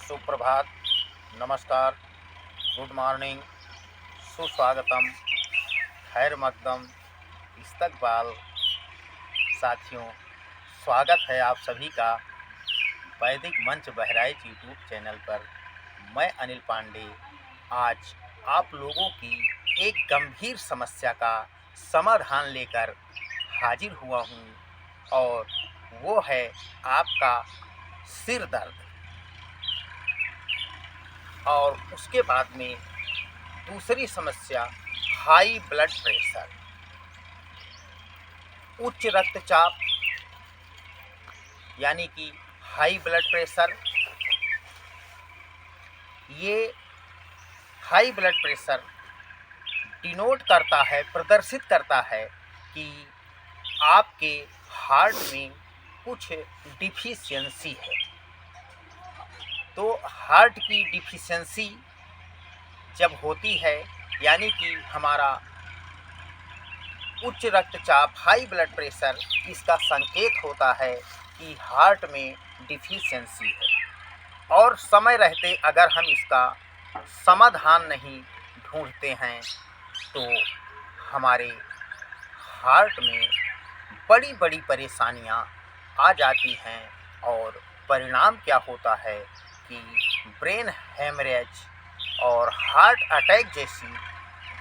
सुप्रभात, नमस्कार, good morning, सुस्वागतम, खैर मकदम, इस्तकबाल। साथियों, स्वागत है आप सभी का वैदिक मंच बहराइच यूट्यूब चैनल पर। मैं अनिल पांडे आज आप लोगों की एक गंभीर समस्या का समाधान लेकर हाजिर हुआ हूँ और वो है आपका सिर दर्द। और उसके बाद में दूसरी समस्या हाई ब्लड प्रेशर, उच्च रक्तचाप यानी कि हाई ब्लड प्रेशर। ये हाई ब्लड प्रेशर डिनोट करता है, प्रदर्शित करता है कि आपके हार्ट में कुछ डिफिशियंसी है। तो हार्ट की डिफिशियंसी जब होती है यानी कि हमारा उच्च रक्तचाप, हाई ब्लड प्रेशर, इसका संकेत होता है कि हार्ट में डिफिशियंसी है। और समय रहते अगर हम इसका समाधान नहीं ढूंढते हैं तो हमारे हार्ट में बड़ी बड़ी परेशानियां आ जाती हैं और परिणाम क्या होता है कि ब्रेन हैमरेज और हार्ट अटैक जैसी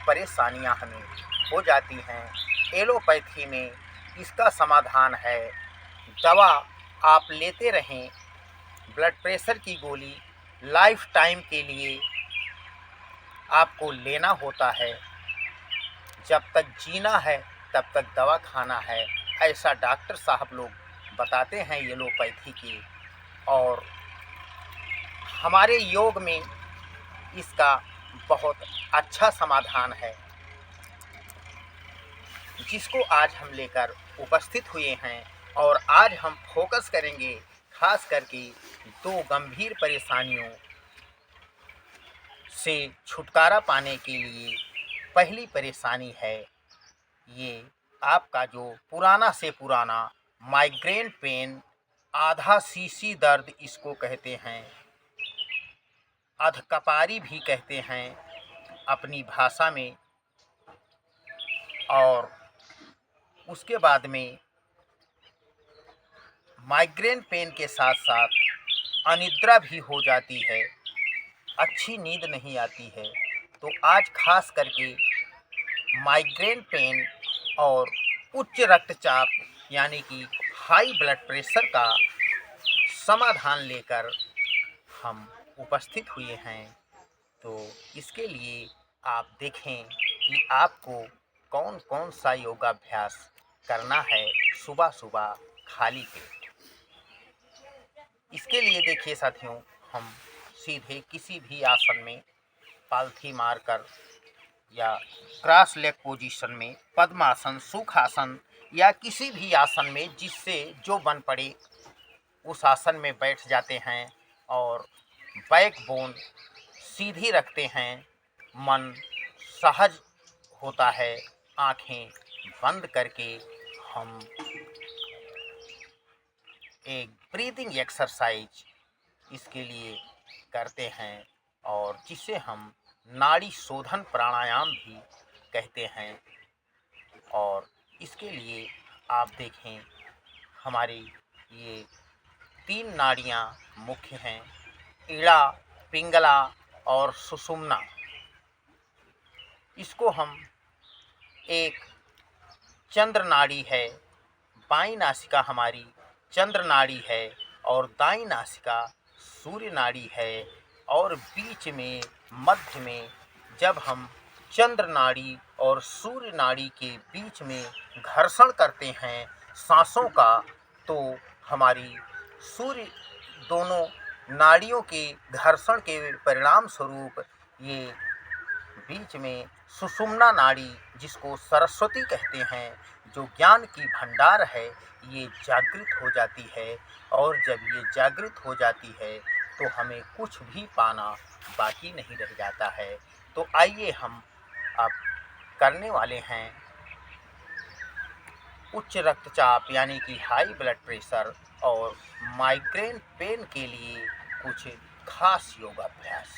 परेशानियां हमें हो जाती हैं। एलोपैथी में इसका समाधान है दवा आप लेते रहें, ब्लड प्रेशर की गोली लाइफ टाइम के लिए आपको लेना होता है। जब तक जीना है तब तक दवा खाना है, ऐसा डॉक्टर साहब लोग बताते हैं एलोपैथी की। और हमारे योग में इसका बहुत अच्छा समाधान है जिसको आज हम लेकर उपस्थित हुए हैं। और आज हम फोकस करेंगे खास करके दो गंभीर परेशानियों से छुटकारा पाने के लिए। पहली परेशानी है ये आपका जो पुराना से पुराना माइग्रेन पेन, आधा सीसी दर्द इसको कहते हैं, अधकपारी भी कहते हैं अपनी भाषा में। और उसके बाद में माइग्रेन पेन के साथ साथ अनिद्रा भी हो जाती है, अच्छी नींद नहीं आती है। तो आज खास करके माइग्रेन पेन और उच्च रक्तचाप यानी कि हाई ब्लड प्रेशर का समाधान लेकर हम उपस्थित हुए हैं। तो इसके लिए आप देखें कि आपको कौन कौन सा योगाभ्यास करना है सुबह सुबह खाली पेट। इसके लिए देखिए साथियों, हम सीधे किसी भी आसन में पालथी मारकर या क्रॉस लेग पोजीशन में, पद्मासन, सुखासन या किसी भी आसन में जिससे जो बन पड़े उस आसन में बैठ जाते हैं और बैकबोन सीधी रखते हैं। मन सहज होता है, आंखें बंद करके हम एक ब्रीदिंग एक्सरसाइज इसके लिए करते हैं और जिसे हम नाड़ी शोधन प्राणायाम भी कहते हैं। और इसके लिए आप देखें हमारी ये तीन नाड़ियाँ मुख्य हैं, इड़ा, पिंगला और सुषुम्ना। इसको हम एक चंद्र नाड़ी है, बाईं नासिका हमारी चंद्र नाड़ी है और दाईं नासिका सूर्य नाड़ी है। और बीच में मध्य में जब हम चंद्र नाड़ी और सूर्य नाड़ी के बीच में घर्षण करते हैं सांसों का, तो हमारी सूर्य दोनों नाड़ियों के घर्षण के परिणाम स्वरूप ये बीच में सुषुम्ना नाड़ी, जिसको सरस्वती कहते हैं, जो ज्ञान की भंडार है, ये जागृत हो जाती है। और जब ये जागृत हो जाती है तो हमें कुछ भी पाना बाकी नहीं रह जाता है। तो आइए हम अब करने वाले हैं उच्च रक्तचाप यानी कि हाई ब्लड प्रेशर और माइग्रेन पेन के लिए कुछ खास योगाभ्यास।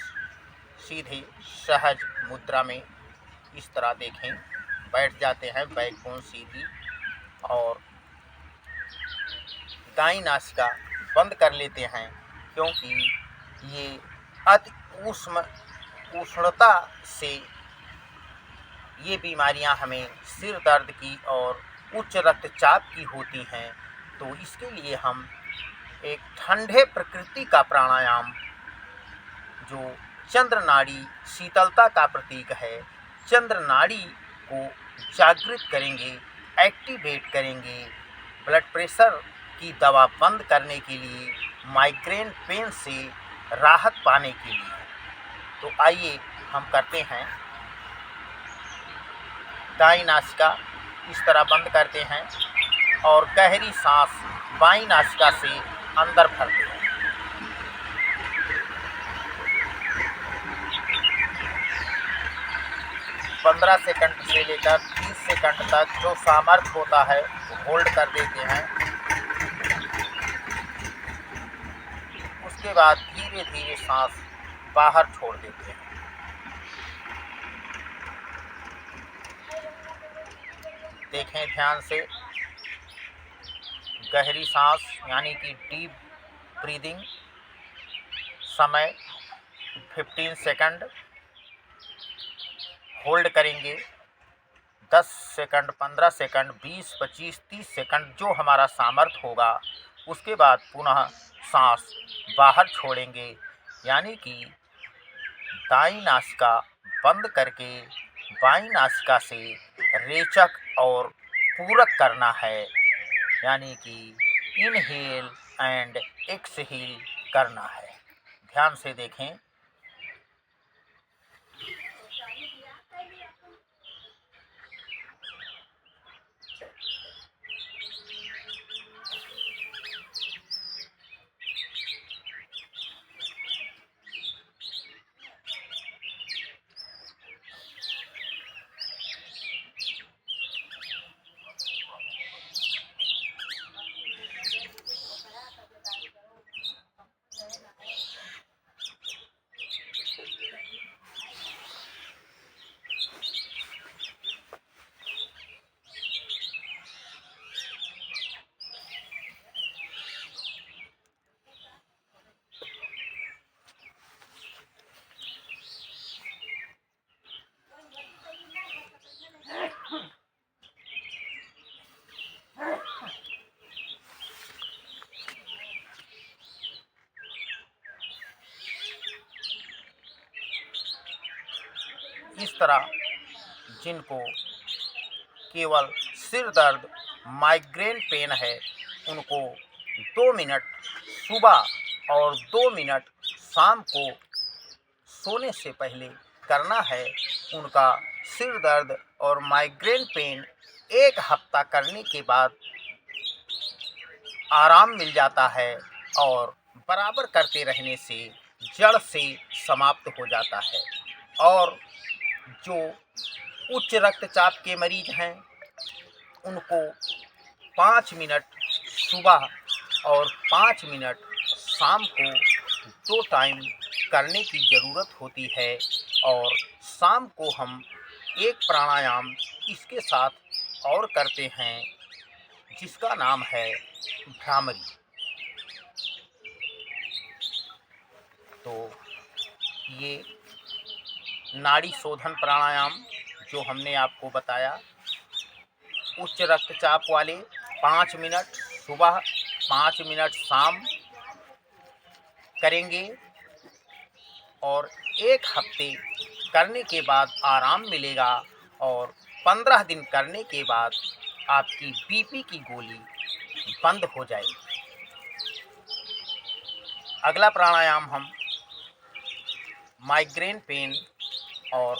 सीधे सहज मुद्रा में इस तरह देखें, बैठ जाते हैं, बैकबोन सीधी, और दाईं नासिका बंद कर लेते हैं, क्योंकि ये अति उष्णता से ये बीमारियां हमें सिर दर्द की और उच्च रक्तचाप की होती हैं। तो इसके लिए हम एक ठंडे प्रकृति का प्राणायाम, जो चंद्र नाड़ी शीतलता का प्रतीक है, चंद्र नाड़ी को जागृत करेंगे, एक्टिवेट करेंगे, ब्लड प्रेशर की दवा बंद करने के लिए, माइग्रेन पेन से राहत पाने के लिए। तो आइए हम करते हैं। दाईं नासिका इस तरह बंद करते हैं और गहरी सांस बाईं नासिका से अंदर भरते हैं। पंद्रह सेकंड से लेकर 30 सेकंड तक जो सामर्थ्य होता है वो होल्ड कर देते हैं। उसके बाद धीरे धीरे सांस बाहर छोड़ देते हैं। देखें ध्यान से, गहरी सांस यानी कि डीप ब्रीदिंग, समय 15 सेकंड, होल्ड करेंगे 10 सेकंड, 15 सेकंड, 20, 25, 30 सेकंड, जो हमारा सामर्थ्य होगा। उसके बाद पुनः सांस बाहर छोड़ेंगे, यानी कि दाईं नासिका बंद करके बाईं नासिका से रेचक और पूरक करना है, यानी कि इनहेल एंड एक्सहेल करना है। ध्यान से देखें। इस तरह जिनको केवल सिर दर्द, माइग्रेन पेन है, उनको 2 मिनट सुबह और 2 मिनट शाम को सोने से पहले करना है। उनका सिर दर्द और माइग्रेन पेन 1 हफ्ता करने के बाद आराम मिल जाता है और बराबर करते रहने से जड़ से समाप्त हो जाता है। और जो उच्च रक्तचाप के मरीज हैं, उनको 5 मिनट सुबह और 5 मिनट शाम को 2 टाइम करने की ज़रूरत होती है। और शाम को हम एक प्राणायाम इसके साथ और करते हैं, जिसका नाम है भ्रामरी। तो ये नाड़ी शोधन प्राणायाम जो हमने आपको बताया, उच्च रक्तचाप वाले 5 मिनट सुबह, 5 मिनट शाम करेंगे और 1 हफ्ते करने के बाद आराम मिलेगा। और 15 दिन करने के बाद आपकी बीपी की गोली बंद हो जाएगी। अगला प्राणायाम हम माइग्रेन पेन और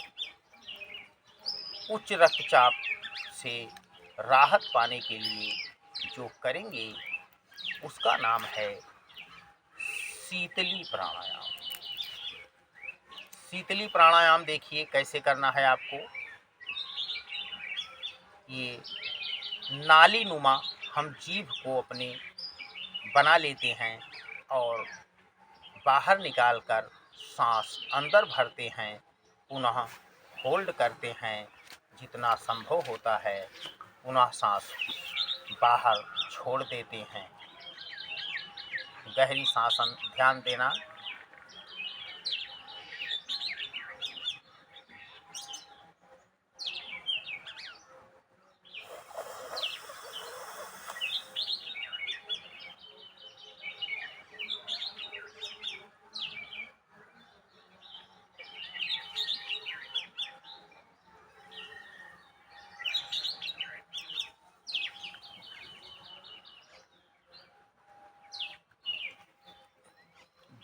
उच्च रक्तचाप से राहत पाने के लिए जो करेंगे, उसका नाम है शीतली प्राणायाम। शीतली प्राणायाम देखिए कैसे करना है आपको। ये नाली नुमा हम जीभ को अपने बना लेते हैं और बाहर निकालकर सांस अंदर भरते हैं, पुनः होल्ड करते हैं, जितना संभव होता है पुनः सांस बाहर छोड़ देते हैं। गहरी सांसन ध्यान देना।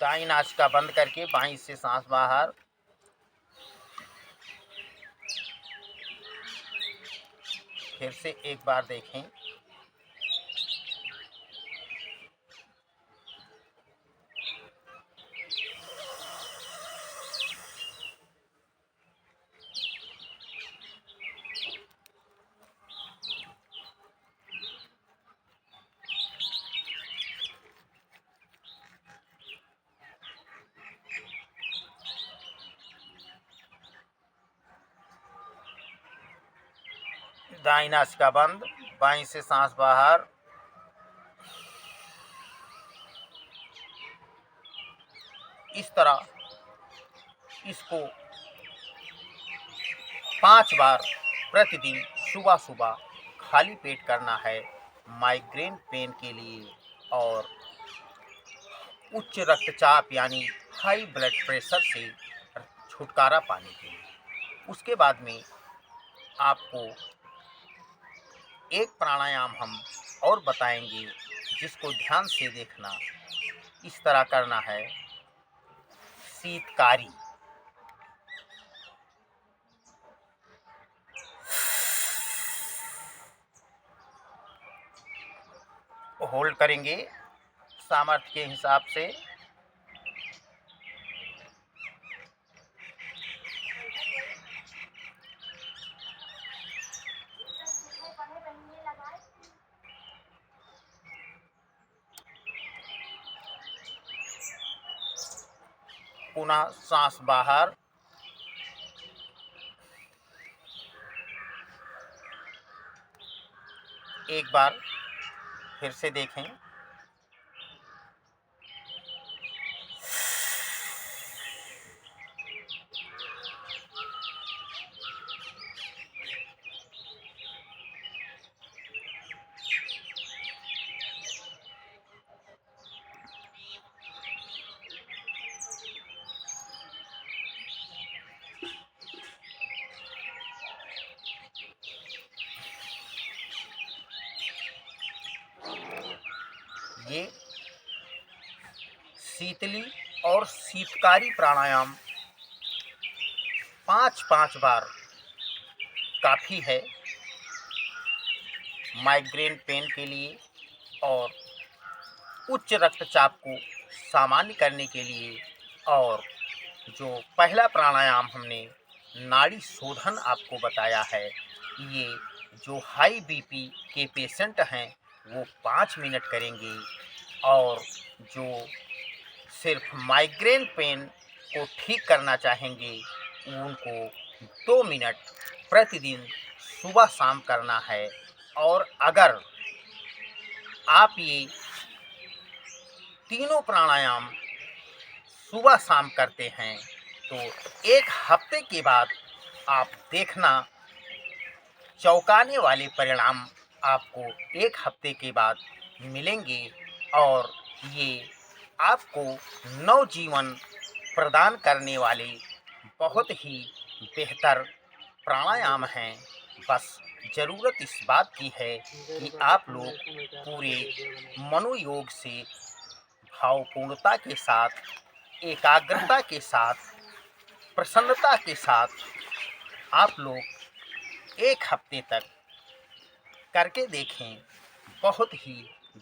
दाईं नासिका बंद करके बाईं से सांस बाहर। फिर से एक बार देखें। दाईं नासिका बंद, बाईं से सांस बाहर। इस तरह इसको 5 बार प्रतिदिन सुबह सुबह खाली पेट करना है, माइग्रेन पेन के लिए और उच्च रक्तचाप यानी हाई ब्लड प्रेशर से छुटकारा पाने के लिए। उसके बाद में आपको एक प्राणायाम हम और बताएंगे, जिसको ध्यान से देखना। इस तरह करना है, शीतकारी। होल्ड करेंगे सामर्थ्य के हिसाब से। पुनः सांस बाहर। एक बार फिर से देखें। ये शीतली और शीतकारी प्राणायाम 5-5 बार काफ़ी है माइग्रेन पेन के लिए और उच्च रक्तचाप को सामान्य करने के लिए। और जो पहला प्राणायाम हमने नाड़ी शोधन आपको बताया है, ये जो हाई बीपी के पेशेंट हैं वो 5 मिनट करेंगे, और जो सिर्फ माइग्रेन पेन को ठीक करना चाहेंगे उनको 2 मिनट प्रतिदिन सुबह शाम करना है। और अगर आप ये तीनों प्राणायाम सुबह शाम करते हैं तो 1 हफ्ते के बाद आप देखना चौंकाने वाले परिणाम आपको 1 हफ्ते के बाद मिलेंगे। और ये आपको नवजीवन प्रदान करने वाले बहुत ही बेहतर प्राणायाम हैं। बस ज़रूरत इस बात की है कि आप लोग पूरे मनोयोग से, भावपूर्णता के साथ, एकाग्रता के साथ, प्रसन्नता के साथ आप लोग 1 हफ्ते तक करके देखें। बहुत ही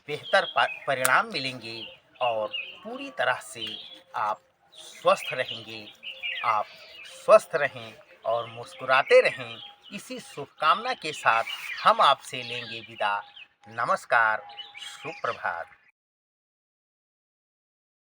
बेहतर परिणाम मिलेंगे और पूरी तरह से आप स्वस्थ रहेंगे। आप स्वस्थ रहें और मुस्कुराते रहें। इसी शुभकामना के साथ हम आपसे लेंगे विदा। नमस्कार, सुप्रभात।